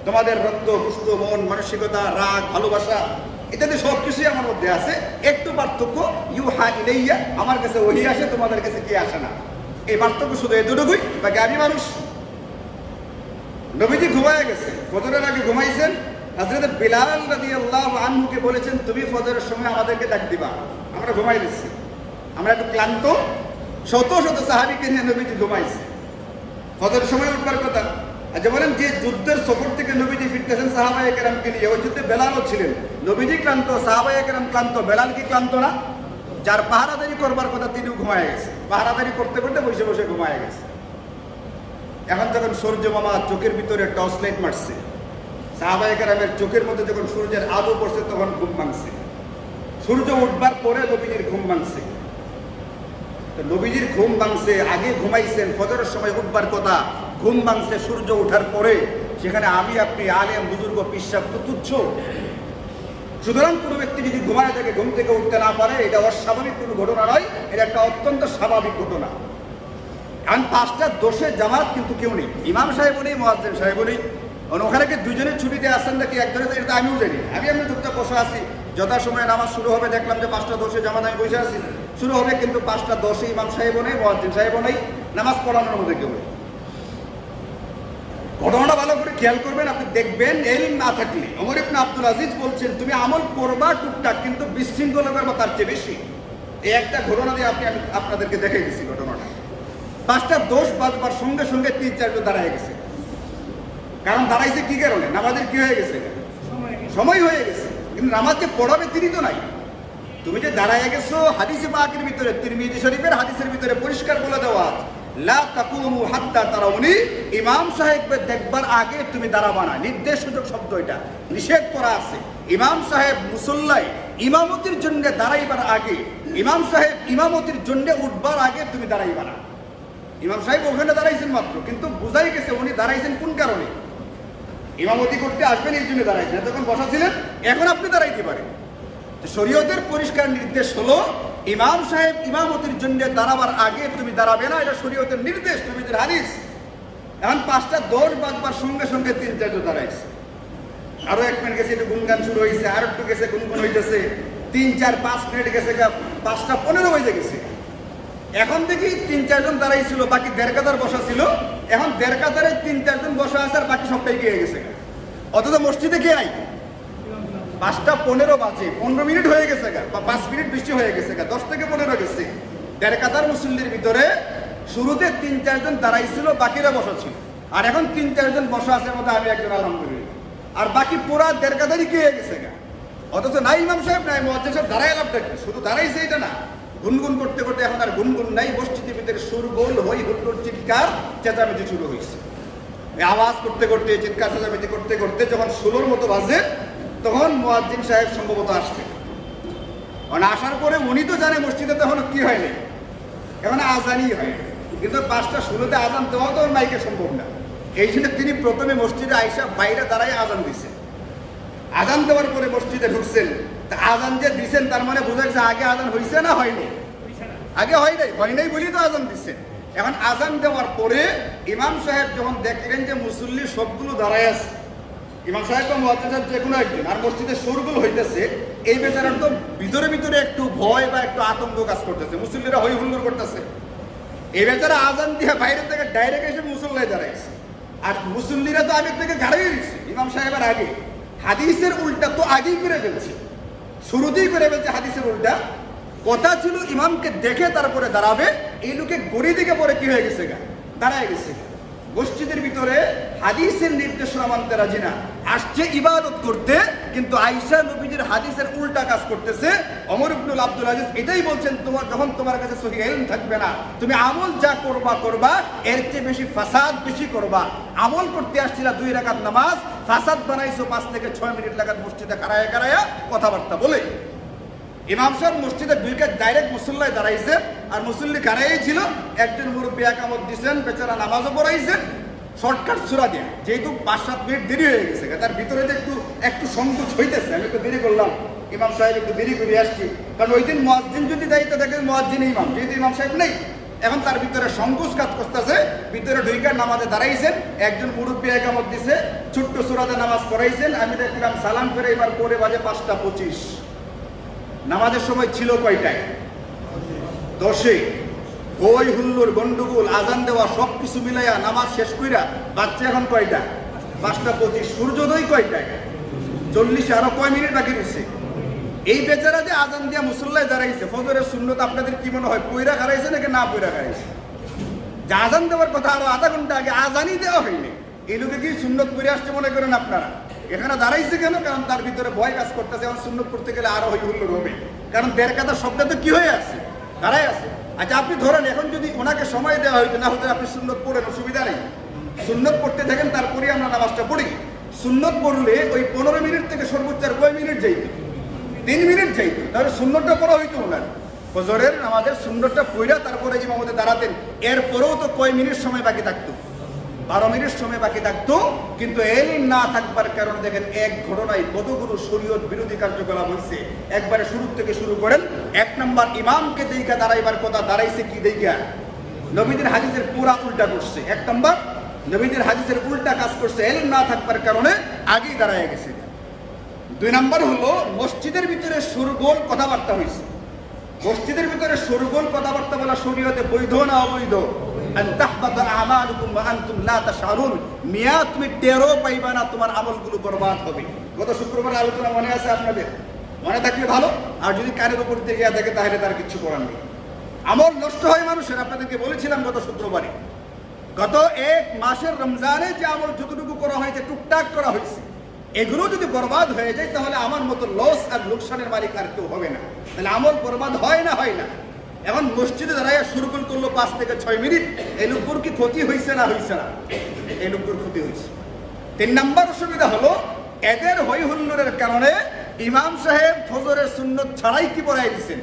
তোমাদের রক্ত, পুষ্ট, মন, মানসিকতা, রাগ, ভালোবাসা ইত্যাদি সব কিছুই আমার মধ্যে আছে। একটু পার্থক্য, ইউহা ইলাইয়া, আমার কাছে ওহী আসে, তোমাদের কাছে কি আসে না। এই পার্থক্য শুধু এতটুকুই, বাকি আমি মানুষ। নবীজি ঘুমায় গেছে, ফজরের আগে ঘুমাইছেন। হযরত বিলাল রাদিয়াল্লাহু আনহুকে বলেছেন তুমি ফজরের সময় আমাদেরকে ডাক দিবা, আমরা ঘুমাই দিচ্ছি, আমরা একটু ক্লান্ত। শত শত সাহাবীকে নিয়ে নবীজি ঘুমাইছে, ফজরের সময় উঠবার কথা। আচ্ছা বলেন, যে যুদ্ধের সফর থেকে নবীজি ফিরতেছেন সাহাবায়ে কেরামকে নিয়ে, ওই যুদ্ধে বেলালও ছিলেন। নবীজি ক্লান্ত, সাহাবায়ে কেরাম ক্লান্ত, বেলাল কি ক্লান্ত না? যার পাহারাদারি করবার কথা তিনিও ঘুমায় গেছে, পাহারাদারি করতে করতে বসে বসে ঘুমায় গেছে। এখন যখন সূর্য মামা চোখের ভিতরে টর্চ লাইট মারছে, সাহাবায়ে কেরামের চোখের মধ্যে যখন সূর্যের আলো পড়ছে, তখন ঘুম ভাঙছে। সূর্য উঠবার পরে নবীজির ঘুম ভাঙছে। তো নবীজির ঘুম ভাঙছে, আগে ঘুমাইছেন, ফজরের সময় উঠবার কথা, ঘুম ভাঙছে সূর্য ওঠার পরে। সেখানে আমি আপনি আলেম বুজুর্গ পিসাব তো তুচ্ছ। সুতরাং কোনো ব্যক্তি যদি ঘুমায় থাকে, ঘুম থেকে উঠতে না পারে, এটা অস্বাভাবিক কোনো ঘটনা নয়, এটা একটা অত্যন্ত স্বাভাবিক ঘটনা। কারণ 5:10 জামাত, কিন্তু কেউ নেই, ইমাম সাহেবও নেই, মুয়াজ্জিন সাহেবও নেই। ওখানে কি দুজনের ছুটিতে আসেন নাকি একজনের? এটা আমিও জানি। আমি চুপচাপ বসে আছি, যথাসময়ে নামাজ শুরু হবে, দেখলাম যে 5:10 জামাত, আমি বসে আছি, শুরু হবে, কিন্তু 5:10 ইমাম সাহেবও নেই, মুয়াজ্জিন সাহেবও নেই, নামাজ পড়ানোর মধ্যে কেউ নেই। ঘটনাটা ভালো করে খেয়াল করবেন, আপনি দেখবেন ইলম না থাকলে ওমর ইবনে আব্দুল আজিজ বলছেন তুমি আমল করবা টুকটাক, কিন্তু বিশৃঙ্খলা করবা তার চেয়ে বেশি। এই একটা ঘটনা দিয়ে আমি আপনাদেরকে দেখাই দিচ্ছি ঘটনাটা। 5:10 বাজবার সঙ্গে সঙ্গে 3-4 জন দাঁড়ায় গেছে। কারণ দাঁড়াইছে কি কারণে? নামাজের কি হয়ে গেছে, সময় হয়ে গেছে, কিন্তু নামাজ যে পড়াবে তিনি তো নাই। তুমি যে দাঁড়ায় গেছো, হাদিসে পাকের ভিতরে, তিরমিজি শরীফের হাদিসের ভিতরে পরিষ্কার বলে দেওয়া লা তাকুমু হাত্তা তারাউনি, ইমাম সাহেবকে দেখবার আগে তুমি দাঁড়াবা না। নির্দেশসূচক শব্দ, এটা নিষেধ করা আছে। ইমাম সাহেব মুসল্লায় ইমামতির জন্য দাঁড়াইবার আগে, ইমাম সাহেব ইমামতির জন্য উঠবার আগে তুমি দাঁড়াইবা না। ইমাম সাহেব ওখানে দাঁড়াইছেন মাত্র, কিন্তু বুঝাই গেছে উনি দাঁড়াইছেন কোন কারণে, ইমামতি করতে আসবেন এই জন্য দাঁড়াইছেন। তখন বসা ছিলেন, এখন আপনি দাঁড়াইতে পারেন। শরীয়তের পরিষ্কার নির্দেশ হলো ইমাম সাহেব ইমামতির জন্য দাঁড়াবার আগে তুমি দাঁড়াবে না, এটা শরীয়তের নির্দেশ, নবীর হাদিস। এখন 5:10 বাজবার সঙ্গে সঙ্গে 3-4 জন দাঁড়াইছে। আরো 1 মিনিট গেছে, একটু গুনগান শুরু হয়েছে, আর একটু গেছে গুনগুন হইতেছে, 3-4-5 মিনিট গেছে, 5:15 হয়ে গেছে। এখন দেখি 3-4 জন দাঁড়াইছিল, বাকি 1.5 কাতার বসা ছিল। এখন 1.5 কাতারে 3-4 জন বসা আছে, আর বাকি সবটাই গিয়ে গেছে। অথচ মসজিদে কে নাই? 5:15 বাজে, 15 মিনিট হয়ে গেছে, বা 5 মিনিট বেশি হয়ে গেছে, 10 থেকে 15 গেছে। 1.5 কাতার মুসল্লির ভিতরে শুরুতে 3-4 জন দাঁড়াইছিল, বাকিরা বসা ছিল। আর এখন 3-4 জন বসা আছে, মধ্যে আমি একজন, আলহামদুলিল্লাহ। আর বাকি পুরা 1.5 কাতারই গিয়ে গেছে। অথচ নাই ইমাম সাহেব, নাই মুয়াজ্জিন সাহেব, দাঁড়ায় লাভটা কি? শুধু দাঁড়াইছে এটা না, গুনগুন করতে করতে এখন আর গুনগুন নাই, মসজিদের ভিতরে সুরগোল হই হুল্লোড়, চিৎকার চেঁচামেচি শুরু হয়েছে। আওয়াজ করতে করতে, চিৎকার চেঁচামেচি করতে করতে যখন 16-র মতো বাজে, তখন মুয়াজ্জিন সাহেব সম্ভবত আসছে। আসার পরে উনি তো জানে মসজিদে তখন কি হয়নি, এখন আজানই হয়, কিন্তু 5:16 আজান দেওয়া তো মাইকে সম্ভব না। এই জন্য তিনি প্রথমে মসজিদে আইসা বাইরে দাঁড়ায় আজান দিচ্ছেন। আজান দেওয়ার পরে মসজিদে ঢুকছেন। তা আজান যে দিচ্ছেন তার মানে বোঝা গেছে আগে আজান হয়েছে না হয়নি? আগে হয় নাই বলেই তো আজান দিচ্ছেন। এখন আজান দেওয়ার পরে ইমাম সাহেব যখন দেখলেন যে মুসল্লি সবগুলো দাঁড়ায় আছে, ইমাম সাহেব বা মুয়াজ্জিন সাহেব যে কোনো একজন, আর মসজিদে শোরগোল হইতেছে, এই বেচারার তো ভিতরে ভিতরে একটু ভয় বা একটু আতঙ্ক কাজ করতেছে, মুসল্লিরা হই হুল্লোড় করতেছে। এই বেচারা আজান দিয়ে বাইরে থেকে ডাইরেক্ট এসে মুসল্লায় দাঁড়াইছে, আর মুসল্লিরা তো আগে থেকে দাঁড়িয়ে দিচ্ছে ইমাম সাহেবের আগে। হাদিসের উল্টা তো আগেই করে ফেলছে, শুরুতেই করে ফেলছে হাদিসের উল্টা। কথা ছিল ইমামকে দেখে তারপরে দাঁড়াবে, এই লোকে গড়ি দিকে পরে কি হয়ে গেছে, দাঁড়ায় গেছে। মসজিদের ভিতরে হাদিসের নির্দেশনা মানতে রাজি না, আসছে ইবাদত করতে, কিন্তু আয়েশা নবীজির হাদিসের উল্টা কাজ করতেছে। ওমর ইবনে আব্দুল আজিজ এটাই বলছেন, যখন তোমার কাছে সহিহ ইলম থাকবে না, তুমি আমল যা করবা এর চেয়ে বেশি ফাসাদ বেশি করবা। আমল করতে আসছিলা 2 রাকাত নামাজ, ফাসাদ বানাইছো 5 থেকে 6 মিনিট লাগাত মসজিদে কারায়া কথাবার্তা বলে। ইমাম সাহেব মসজিদে ঢুকে ডাইরেক্ট মুসল্লায় দাঁড়াইছে, আর মুসল্লি কারাই ছিল। একজন মুরব্বী একামত দিচ্ছেন, বেচারা নামাজও পড়াইছেন শর্টকাট সূরা দিয়ে, যেহেতু 5-7 মিনিট দেরি হয়ে গেছে, তার ভিতরে যে একটু সংকোচ হইতেছে, আমি একটু দেরি করলাম, ইমাম সাহেব একটু দেরি করে আসছি। কারণ ওই দিন মুয়াজ্জিন যদি দায়িত্ব দেখেন, মুয়াজ্জিন ইমাম, যেহেতু ইমাম সাহেব নেই, এখন তার ভিতরে সংকোচ কাজ করতেছে। ভিতরে ঢুইকার নামাজে দাঁড়াইছেন, একজন মুরব্বী একামত দিছে, ছোট্ট সূরাতে নামাজ পড়াইছেন। আমি দেখলাম সালাম ফেরে এবার পরে বাজে 5:25। নামাজের সময় ছিল কয়টায়? 10-এ। ওই হুল্লোর গন্ডগোল, আজান দেওয়া, সবকিছু মিলাইয়া নামাজ শেষ কইরা বাচ্চা এখন কয়টা? 5:25। সূর্যোদয় কয়টায়? 40। আরো কয় মিনিট বাকি রয়েছে। এই বেচারা যে আজান দিয়া মুসল্লায় দাঁড়াইছে, ফজরের সুন্নত আপনাদের কি মনে হয়, পয়রা হারাইছে নাকি না পয়রা হারাইছে? যে আজান দেওয়ার কথা আরো আধা ঘন্টা আগে আজানই দেওয়া হয়নি, এই লোকে কি সুন্নত পড়ে আসছে মনে করেন আপনারা? এখানে দাঁড়াইছে কেন? কারণ তার ভিতরে ভয় কাজ করতেছে, এখন সুন্নত পড়তে গেলে আরো হই হুল্লোড় হবে। কারণ 1.5 কাতার শব্দ তো কি হয়ে আছে, দাঁড়াই আছে। আচ্ছা আপনি ধরেন এখন যদি ওনাকে সময় দেওয়া হইতো, না হতে আপনি সুন্নত পড়েন, অসুবিধা নেই, সুন্নত পড়তে থাকেন, তারপরে আমরা নামাজটা পড়ি। সুন্নত পড়লে ওই 15 মিনিট থেকে সর্বোচ্চ আর কয় মিনিট যাইতো? 3 মিনিট যাইতো। তাহলে সুন্নতটা পড়া হইতো ওনার, ফজরের নামাজের সুন্নতটা পড়া তারপরে ইমামতে দাঁড়াতেন। এরপরেও তো কয় মিনিট সময় বাকি থাকতো? 12 মিনিট সময় বাকি থাকতো। কিন্তু এলিম না থাকবার কারণে দেখেন এক ঘটনায় কতগুলো শরীয়ত বিরোধী কার্যকলাপ হয়েছে। একবারে শুরু থেকে শুরু করেন। 1 নম্বর, ইমামকে দেইকা দাঁড়াইবার কথা, দাঁড়াইছে কি দেইকা? নবীদের হাদিসের পুরা উল্টা করছে। 1 নম্বর, নবীদের হাদিসের উল্টা কাজ করছে, এলিম না থাকবার কারণে আগেই দাঁড়ায় গেছে। 2 নম্বর হলো মসজিদের ভিতরে শোরগোল কথাবার্তা হয়েছে। মসজিদের ভিতরে শোরগোল কথাবার্তা বলা শরীয়তে বৈধ না অবৈধ? আন তাহবাতা আমালুকুম ওয়া আনতুম লা তাশআরুন, মিয়া তুমি টেরও পাইবা না তোমার আমলগুলো বরবাদ হবে। গত শুক্রবার আলোচনা মনে আছে আপনাদের? মনে থাকলে ভালো, আর যদি কানের উপর দিয়ে গিয়ে থাকে তাহলে তার কিছু করার নেই। আমল নষ্ট হয় মানুষের, আপনাদেরকে বলেছিলাম গত শুক্রবারে। গত 1 মাসের রমজানে যে আমল যতটুকু করা হয়েছে, টুকটাক করা হয়েছে, এগুলো যদি বরবাদ হয়ে যায় তাহলে আমার মতো লস আর লোকসানের মালিক আর কেউ হবে না। তাহলে আমল বরবাদ হয় না? হয় না। এখন মসজিদে দাঁড়াইয়া শুরু করলো 5 থেকে 6 মিনিট, এই লোকগুলোর কি ক্ষতি হয়েছে না হয়েছে না? এই লোকগুলোর ক্ষতি হয়েছে। 3 নম্বর অসুবিধা হলো এদের হই হুল্লোড়ের কারণে ইমাম সাহেব ফজরের সুন্নত ছাড়াই কি পড়াই দিচ্ছেন?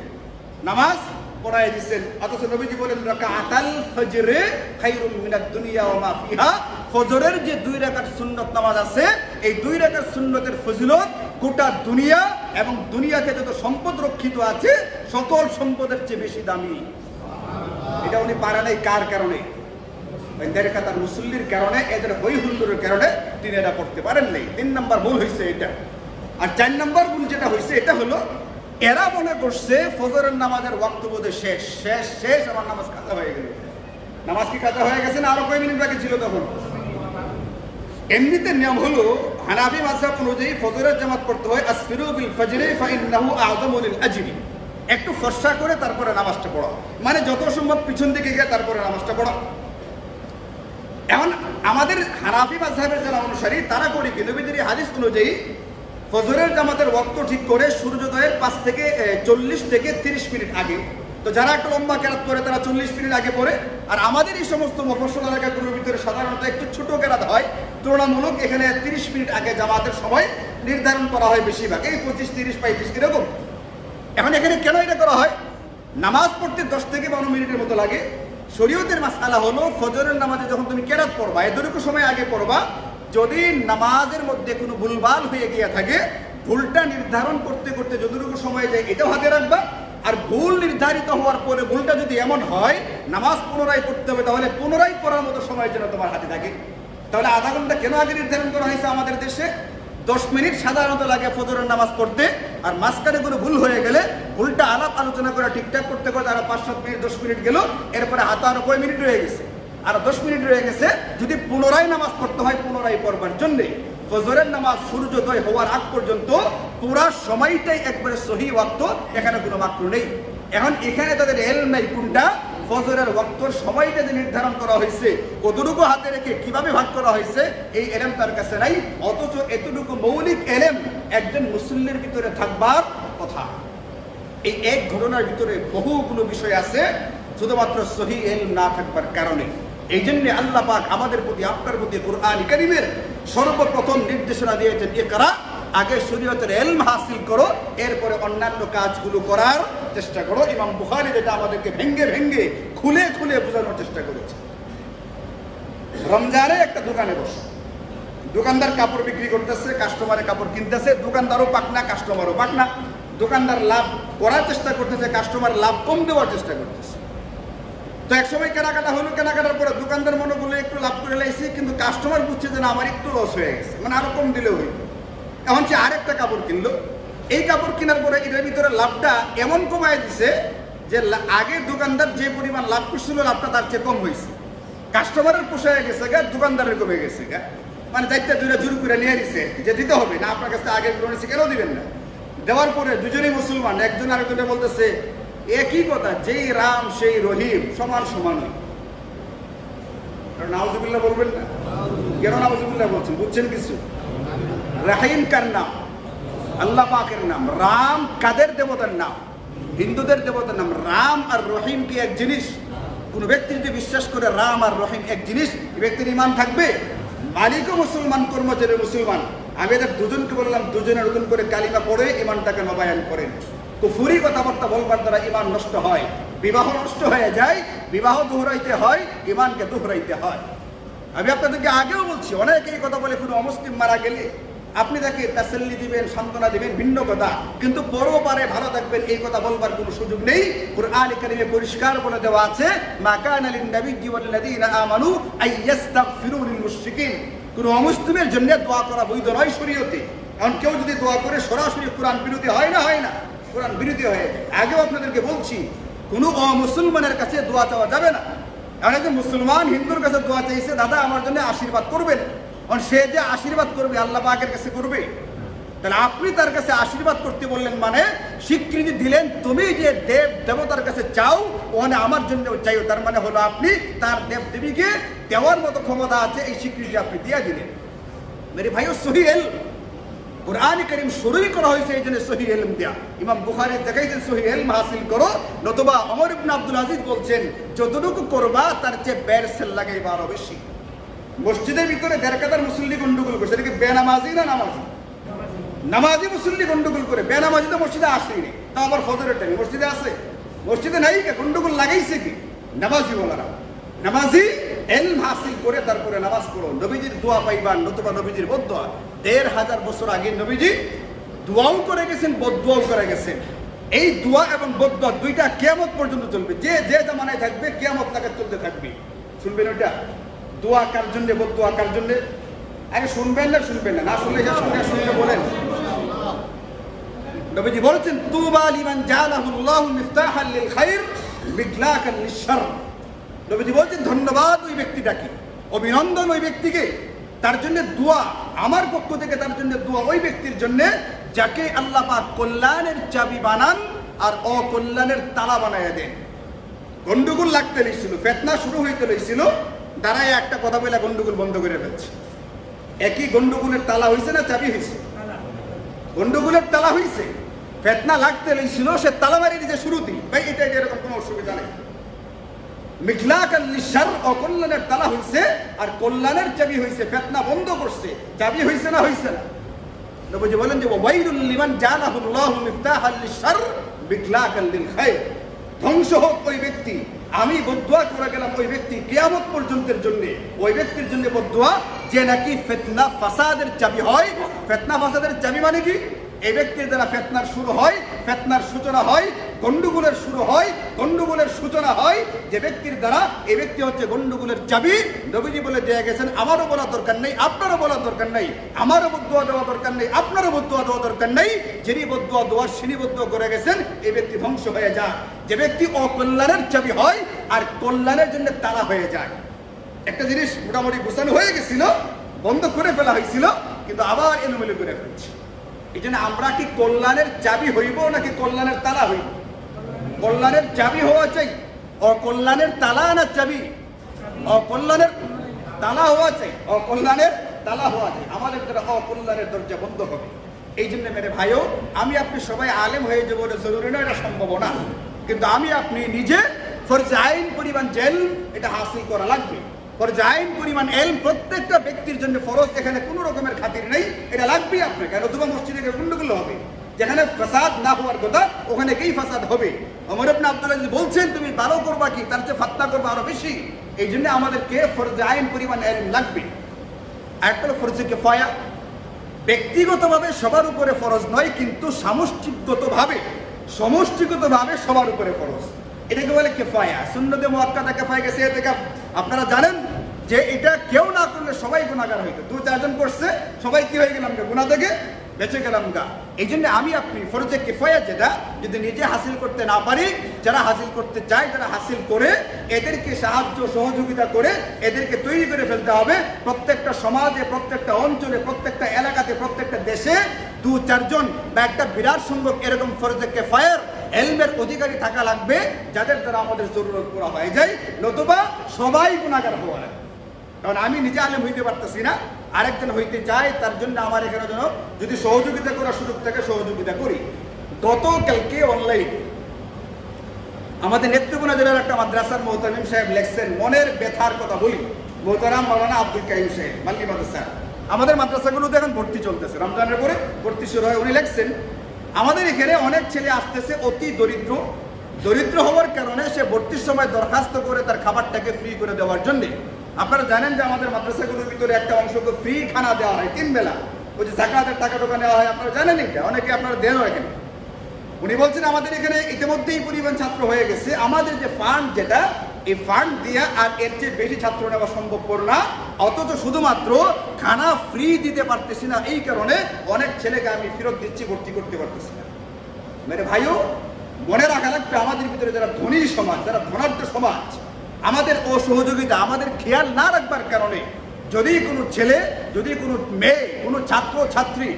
নামাজ পড়াই দিচ্ছেন। অথচ নবীজি বলেন রাকাতাল ফজরে খায়রুম মিনাদ দুনিয়া ওয়া মা ফিহা, ফজরের যে 2 রাকাত সুন্নত নামাজ আছে, এই 2 রাকাত সুন্নতের ফজিলত গোটা দুনিয়া এবং দুনিয়াতে যত সম্পদ রক্ষিত আছে সকল সম্পদের চেয়ে বেশি দামি। এটা উনি পারে নাই কার কারণে? এদের কাতার মুসল্লির কারণে, এদের হই হুল্লোড়ের কারণে তিনি এটা পড়তে পারেন নাই। 3 নম্বর ভুল হয়েছে এটা। আর 4 নম্বর ভুল যেটা হয়েছে এটা হলো এরা মনে করছে ফজরের নামাজের ওয়াক্ত বোধে শেষ শেষ শেষ, আমার নামাজ কাজা হয়ে গেল। নামাজ কি কাজা হয়ে গেছে না আরো কয় মিনিট বাকি ছিল তখন? এমনিতে নিয়ম হলো হানাফি মাযহাব অনুযায়ী ফজরের জামাত পড়তে হয় আসফিরু বিল ফজরি ফাইন্নাহু আ'যামু লিল আজরি, একটু ফর্সা করে তারপরে নামাজটা পড়া, মানে যত সম্ভব পিছন দিকে গিয়ে তারপরে নামাজটা পড়া। এখন আমাদের হানাফি মাযহাবের যারা অনুসারী তারা করে কি নবীজির হাদিস অনুযায়ী ফজরের জামাতের ওয়াক্ত ঠিক করে সূর্যোদয়ের 5 থেকে 40 থেকে 30 মিনিট আগে। তো যারা একটু লম্বা কেরাত করে তারা 40 মিনিট আগে পড়ে। আর আমাদের এই সমস্ত মফস্বল এলাকাগুলোর ভিতরে সাধারণত একটু ছোট কেরাত হয়, তুলনামূলক এখানে 30 মিনিট আগে জামাতের সময় নির্ধারণ করা হয় বেশিরভাগ, এই 25, 30, 35 এরকম। এখন এখানে কেন এটা করা হয়? নামাজ পড়তে 10 থেকে 12 মিনিটের মতো লাগে। শরীয়তের মাসআলা হলো ফজরের নামাজে যখন তুমি কেরাত পড়বা এতটুকু সময় আগে পড়বা, যদি নামাজের মধ্যে কোনো ভুলভাল হয়ে গিয়ে থাকে ভুলটা নির্ধারণ করতে করতে যতটুকু সময় যায় এটাও হাতে রাখবা। আর ভুল নির্ধারিত হওয়ার পরে ভুলটা যদি এমন হয় নামাজ পুনরায় পড়তে হবে, তাহলে পুনরায় পড়ার মতো সময় যেন তোমার হাতে থাকে। তাহলে আধা ঘন্টা কেন আগে নির্ধারণ করা হয়েছে? আমাদের দেশে 10 মিনিট সাধারণত লাগে ফজরের নামাজ পড়তে, আর মাঝখানে কোনো ভুল হয়ে গেলে ভুলটা আলাপ আলোচনা করে ঠিকঠাক করতে করতে আরো 5-7 মিনিট 10 মিনিট গেল, এরপরে হাতে আরো কয় মিনিট রয়ে গেছে? আর 10 মিনিট রয়ে গেছে। যদি পুনরায় নামাজ পড়তে হয় পুনরায় পড়বার জন্যে ফজরের নামাজ সূর্যোদয় হওয়ার আগ পর্যন্ত পুরা সময়টাই একবারে সহি ওয়াক্ত, এখানে কোনো মাকরু নেই। এখন এখানে তাদের এলম নাই কোনটা ফজরের ওয়াক্তর সময়টা যে নির্ধারণ করা হয়েছে কতটুকু হাতে রেখে কিভাবে ভাগ করা হয়েছে এই এলেম তার কাছে নাই। অথচ এতটুকু মৌলিক এলেম একজন মুসল্লির ভিতরে থাকবার কথা। এই এক ঘটনার ভিতরে বহুগুলো বিষয় আছে শুধুমাত্র সহি এলম না থাকবার কারণে। এই জন্য আল্লাহ পাক আমাদের প্রতি আপনার প্রতি কুরআন কারীমের সর্বপ্রথম নির্দেশনা দিয়েছেন ইকরা, আগে শরীয়তের ইলম হাসিল করো, এরপরে অন্যান্য কাজগুলো করার চেষ্টা করো। ইমাম বুখারী যেটা আমাদেরকে ভেঙ্গে ভেঙ্গে খুলে খুলে বোঝানোর চেষ্টা করেছে। রমজানে একটা দোকানে বসে দোকানদার কাপড় বিক্রি করতেছে, কাস্টমারে কাপড় কিনতেছে, দোকানদারও পাকনা কাস্টমারও পাকনা। দোকানদার লাভ করার চেষ্টা করতেছে, কাস্টমার লাভ কম দেওয়ার চেষ্টা করতেছে। তো একসময় কেনাকাটা হলো, কেনাকাটার পরে দোকানদার মনে করলে একটু লাভ করে লাইছি, কিন্তু কাস্টমার বুঝছে যে না আমার একটু লস হয়ে গেছে, মানে আরো কম দিলে হইল। এখন সে আরেকটা কাপড় কিনলো, এই কাপড় কেনার পরে এটার ভিতরে লাভটা এমন কমায় দিছে যে আগে দোকানদার যে পরিমাণ লাভ করছিল লাভটা তার চেয়ে কম হয়েছে। কাস্টমারের পোষায় গেছে গা, দোকানদারের কমে গেছে গা, মানে চারটা দুইটা জোর করে নিয়ে নিছে যে দিতে হবে না, আপনার কাছে আগে নিচ্ছে কেন দিবেন না। দেওয়ার পরে দুজনেই মুসলমান, একজন আরেকজনে বলতেছে একই কথা, যেই রাম সেই রহিম সমান সমান। নাউজুবিল্লাহ বলবেন না? কেন নাউজুবিল্লাহ বলছেন? বুঝছেন কিছু? রাহিম কার নাম? আল্লাহ পাকের নাম। রাম কাদের দেবতার নাম? হিন্দুদের দেবতার নাম। রাম আর রহিম কি এক জিনিস? কোন ব্যক্তি যদি বিশ্বাস করে রাম আর রহিম এক জিনিস, ব্যক্তির ইমান থাকবে? মালিকও মুসলমান, কর্মচারী মুসলমান। আমি এদের দুজনকে বললাম দুজনের নতুন করে কালিমা পড়ে ইমানটাকে নবায়ন করেন। কুফরি কথাবার্তা বলবার দ্বারা ইমান নষ্ট হয়, বিবাহ নষ্ট হয়ে যায়, বিবাহ দোহরাইতে হয়, ইমানকে দোহরাইতে হয়। আমি আপনাদেরকে আগেও বলছি, অনেকেই কথা বলে কোনো অমুসলিম মারা গেলে আপনি তাকে তাসাল্লি দিবেন, সান্ত্বনা দিবেন, ভিন্ন কথা, কিন্তু পরপারে ভালো থাকবেন এই কথা বলবার কোনো সুযোগ নেই। কুরআন কারীমে পরিষ্কার বলে দেওয়া আছে মা কানা লিন নাবিয়্যি ওয়াল্লাযীনা আমানু আইয়াস্তাগফিরু লিল মুশরিকিন। কোন অমুসলিমের জন্য দোয়া করা বৈধ নয় শরীয়তে। কারণ কেউ যদি দোয়া করে সরাসরি কোরআন বিরোধী হয় না, কোরআন বিরোধী হয়। আগেও আপনাদেরকে বলছি, কোনো অমুসলমানের কাছে দোয়া চাওয়া যাবে না। কারণ একজন মুসলমান হিন্দুর কাছে দোয়া চাইছে, দাদা আমার জন্য আশীর্বাদ করবেন, কারণ সে যে আশীর্বাদ করবে আল্লাহ পাকের কাছে করবে। তাহলে আপনি তার কাছে আশীর্বাদ করতে বললেন মানে স্বীকৃতি দিলেন, তুমি যে দেব দেবতার কাছে চাও ওখানে আমার জন্য চাইও, তার মানে হলো আপনি তার দেব দেবীকে দেওয়ার মতো ক্ষমতা আছে, এই স্বীকৃতি আপনি দিয়ে দিলেন। মেরে ভাইও সহি এলম, কুরআন কারীম শুরুই করা হয়েছে এই জন্য সহি এলম দেয়া। ইমাম বুখারী দেখাইছেন সহি এলম হাসিল করো, নতুবা ওমর ইবনে আব্দুল আজিজ বলছেন যতটুকু করবা তার চেয়ে বের সেল লাগাইবা আরো বেশি। মসজিদের ভিতরে দেড় কাতার মুসল্লি গন্ডগোল করছে, এটা কি বেনামাজি না নামাজি? নামাজি মুসল্লি গন্ডগোল করে, বেনামাজি তো মসজিদে আসেনি, তা আবার ফজরের টাইমে মসজিদে আসে, মসজিদে নাই, গন্ডগোল লাগাইছে কি নামাজি বলারা। নামাজি এলম হাসিল করে তারপরে নামাজ পড়ো, নবীজির দোয়া পাইবা, নতুবা নবীজির বদদোয়া। 1500 বছর আগে নবীজি দোয়াও করে গেছেন, বদদোয়াও করে গেছেন। এই দোয়া এবং বদদোয়া দুইটা কিয়ামত পর্যন্ত চলবে, যে যে জামানায় থাকবে কিয়ামত নাগাদ চলতে থাকবে। শুনবেন ওটা, দোয়া কার জন্য, বদদোয়া কার জন্য? আরে শুনবেন না না শুনলে শুনলে বলেন। নবীজি বলেছেন তুবা লিমান জালাহুল্লাহু মিফতাহাল লিল খায়র মিগলাকান লিশ-শারর। নবীজি বলেছেন ধন্যবাদ ওই ব্যক্তিটাকে, অভিনন্দন ওই ব্যক্তিকে, তার জন্য দোয়া আমার পক্ষ থেকে, তার জন্য দোয়া ওই ব্যক্তির জন্য যাকে আল্লাহ পাক কল্যাণের চাবি বানান আর অকল্যাণের তালা বানায় দেন। গন্ডগোল লাগতে লেগেছিল, ফিতনা শুরু হইতে লেগেছিল, দাঁড়ায় একটা কথা বলে গন্ডগোল বন্ধ করে ফেলছে। একই গন্ডগোলের তালা হয়েছে না চাবি হয়েছে? গন্ডগোলের তালা হয়েছে, ফিতনা লাগতে লেগেছিল, সে তালা মারি দিয়েছে শুরুতেই, ভাই এটা এরকম কোনো অসুবিধা নেই। মিগলাকান লিশ-শারর, অকল্যাণের তালা হয়েছে আর কল্যাণের চাবি হয়েছে, ফিতনা বন্ধ করছে, চাবি হয়েছে না হয়েছে না? নবীজি বলেন যে ওয়াইলুল লিমান জালাহুল্লাহু মিফতাহাল লিশ-শারর মিগলাকান লিল খায়র। ধ্বংস হোক ওই ব্যক্তি, আমি বদদোয়া করে গেলাম ওই ব্যক্তি কিয়ামত পর্যন্তের জন্য, ওই ব্যক্তির জন্য বদদোয়া যে নাকি ফিতনা ফাসাদের চাবি হয়। ফিতনা ফাসাদের চাবি মানে কি? এই ব্যক্তির দ্বারা ফিতনার শুরু হয়, ফিতনার সূচনা হয়, গন্ডগোলের শুরু হয়, গন্ডগোলের সূচনা হয়। যে ব্যক্তির দ্বারা, এই ব্যক্তি হচ্ছে গন্ডগোলের চাবি। নবীজি বলে দিয়ে গেছেন আমারও বলা দরকার নেই, আপনারও বলা দরকার নেই, আমারও বদদোয়া দেওয়া দরকার নেই, আপনারও বদদোয়া দেওয়া দরকার নেই। যিনি বদদোয়া দেওয়ার সিনি বদদোয়া করে গেছেন, এই ব্যক্তি ধ্বংস হয়ে যায়। যে ব্যক্তি অকল্যাণের চাবি হয় আর কল্যাণের জন্য তালা হয়ে যায়। একটা জিনিস মোটামুটি গোছানো হয়ে গেছিল, বন্ধ করে ফেলা হয়েছিল, কিন্তু আবার এলোমেলো করে ফেলছে। এই জন্য আমরা কি কল্যাণের চাবি হইব নাকি কল্যাণের তালা হইব? কল্যাণের চাবি হওয়া চাই, অকল্যাণের তালা না চাবি? অকল্যাণের তালা হওয়া চাই, অকল্যাণের তালা হওয়া চাই। আমাদের দ্বারা অকল্যাণের দরজা বন্ধ হবে। এই জন্য মেরে ভাইও, আমি আপনি সবাই আলেম হয়ে যাবো এটা জরুরি না, এটা সম্ভব না, কিন্তু আমি আপনি নিজে ফরজে আইন পরিমাণ এলম এটা হাসিল করা লাগবে। ফরজে আইন পরিমাণ এলম প্রত্যেকটা ব্যক্তির জন্য ফরজ, এখানে কোনো রকমের খাতির নেই, এটা লাগবেই আপনাকে। নতুবা মসজিদে গন্ডগোল হবে, যেখানে ফাসাদ না হওয়ার কথা ওখানে কি ফাসাদ হবে। ওমর ইবনে আব্দুল আজিজ বলছেন তুমি ভালো করবা কি, তার চেয়ে ফাতনা করবা আরো বেশি। এই জন্য আমাদেরকে ফরজে আইন পরিমাণ এলম লাগবে। আরেকটা হলো ফরজে কিফায়া, ব্যক্তিগতভাবে সবার উপরে ফরজ নয়, কিন্তু সমষ্টিগতভাবে সবার উপরে ফরজ। এটাকে বলে কিফায়া। সুন্নতে মুআক্কাদা কিফায়া গেছে থেকে আপনারা জানেন যে এটা কেউ না করলে সবাই গুনাহগার হইতো। 2-4 জন করছে, সবাই কি হয়ে গেলাম, গুনাহ থেকে বেঁচে গেলাম গা। এই জন্য আমি আপনি ফরজে কিফায়া যেটা যদি নিজে হাসিল করতে না পারি, যারা হাসিল করতে চায়, যারা হাসিল করে, এদেরকে সাহায্য সহযোগিতা করে এদেরকে তৈরি করে ফেলতে হবে। প্রত্যেকটা সমাজে, প্রত্যেকটা অঞ্চলে, প্রত্যেকটা এলাকাতে, প্রত্যেকটা দেশে 2-4 জন বা একটা বিরাট সংখ্যক এরকম ফরজে কিফায়ার এলমের অধিকারী থাকা লাগবে, যাদের দ্বারা আমাদের জরুরত পুরা হয়ে যায়। নতুবা সবাই গুনাহগার হওয়া লাগে। কারণ আমি নিজে আলেম হইতে পারতেছি না, আরেকজন হইতে চাই, তার জন্য আমার এখানে যেন যদি সহযোগিতা করার সুযোগ থাকে সহযোগিতা করি। গতকালকে অনলাইনে আমাদের নেত্রকোনা জেলার একটা মাদ্রাসার মোহতামিম সাহেব লেখছেন, মনের ব্যথার কথা বলি। মোহতারাম মাওলানা আব্দুল কাইম সাহেব মাল্লি মাদ্রাসা, আমাদের মাদ্রাসাগুলোতে এখন ভর্তি চলতেছে, রমজানের পরে ভর্তি শুরু হয়। উনি লেখছেন আমাদের এখানে অনেক ছেলে আসতেছে অতি দরিদ্র হওয়ার কারণে সে ভর্তির সময় দরখাস্ত করে তার খাবারটাকে ফ্রি করে দেওয়ার জন্য। আপনারা জানেন যে আমাদের মাদ্রাসাগুলোর ভিতরে একটা অংশকে ফ্রি খানা দেওয়া হয় 3 বেলা, ওই যে যাকাতের টাকা টোকা নেওয়া হয়, আপনারা জানেন এটা, অনেকে আপনারা দেনও এখানে। উনি বলছেন আমাদের এখানে ইতিমধ্যেই পরিমাণ ছাত্র হয়ে গেছে, আমাদের যে ফান্ড যেটা এই ফান্ড দিয়া আর এর চেয়ে বেশি ছাত্র নেওয়া সম্ভবপর না, অথচ শুধুমাত্র খানা ফ্রি দিতে পারতেছি না, এই কারণে অনেক ছেলেকে আমি ফেরত দিচ্ছি, ভর্তি করতে পারতেছি না। মেরে ভাইও, মনে রাখা লাগবে আমাদের ভিতরে যারা ধনী সমাজ, যারা ধনাঢ্য সমাজ, আমাদের অসহযোগিতা, আমাদের খেয়াল না রাখবার কারণে যদি কোনো ছেলে, যদি কোনো মেয়ে, কোনো ছাত্র ছাত্রী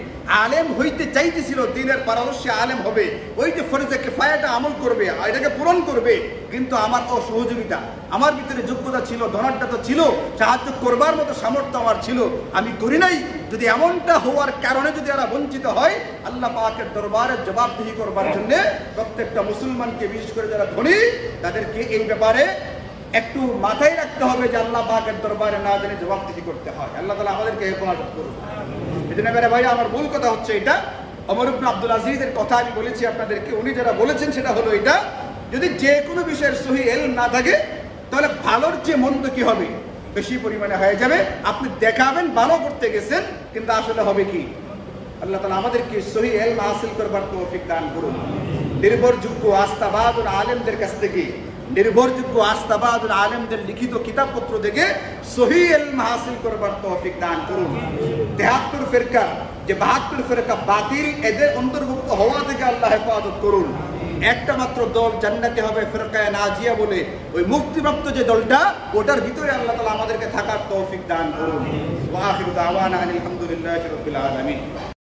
আলেম হইতে চাইতেছিল, দিনের পারদর্শী আলেম হবে, ওই যে ফরজে কিফায়াটা আমল করবে, এটাকে পূরণ করবে, কিন্তু আমার অসহযোগিতা, আমার ভিতরে যোগ্যতা ছিল, ধনাঢ্যতা ছিল, সাহায্য করবার মতো সামর্থ্য আমার ছিল, আমি করি নাই, যদি এমনটা হওয়ার কারণে যদি এরা বঞ্চিত হয়, আল্লাহ পাকের দরবারে জবাবদিহি করবার জন্য প্রত্যেকটা মুসলমানকে, বিশেষ করে যারা ধনী, তাদেরকে এই ব্যাপারে একটু মাথায় রাখতে হবে যে আল্লাহ পাকের দরবারে না জানি জবাবদিহি করতে হয়। আল্লাহ তাআলা আমাদেরকে হেফাজত করুন। এজন্য মেরে ভাই, আমার মূল কথা হচ্ছে এটা, ওমর ইবনে আব্দুল আজিজের কথা আমি বলেছি আপনাদেরকে, উনি যারা বলেছেন সেটা হলো এটা, যদি যে কোনো বিষয়ের সহি ইলম না থাকে তাহলে ভালোর চেয়ে মন্দ কি হবে, বেশি পরিমাণে হয়ে যাবে। আপনি দেখাবেন ভালো করতে গেছেন, কিন্তু আসলে হবে কি? আল্লাহ তাআলা আমাদেরকে সহি ইলম হাসিল করবার তৌফিক দান করুন। নির্ভরযোগ্য আস্থাবাদ আলেমদের কাছ থেকে, নির্ভরযোগ্য আস্থাবাদ আলেমদের লিখিত কিতাবপত্র থেকে সহি ইলম হাসিল করবার তৌফিক দান করুন। 73 ফিরকা, যে 72 ফিরকা বাতিল, এদের অন্তর্ভুক্ত হওয়া থেকে আল্লাহ হেফাজত করুন। একটা মাত্র দল জান্নাতে হবে, ফিরকায়ে নাজিয়া বলে, ওই মুক্তিপ্রাপ্ত যে দলটা, ওটার ভিতরে আল্লাহ তাআলা আমাদেরকে থাকার তৌফিক দান করুন। ওয়া আখিরু দাওয়ানা আলহামদুলিল্লাহি রাব্বিল আলামিন।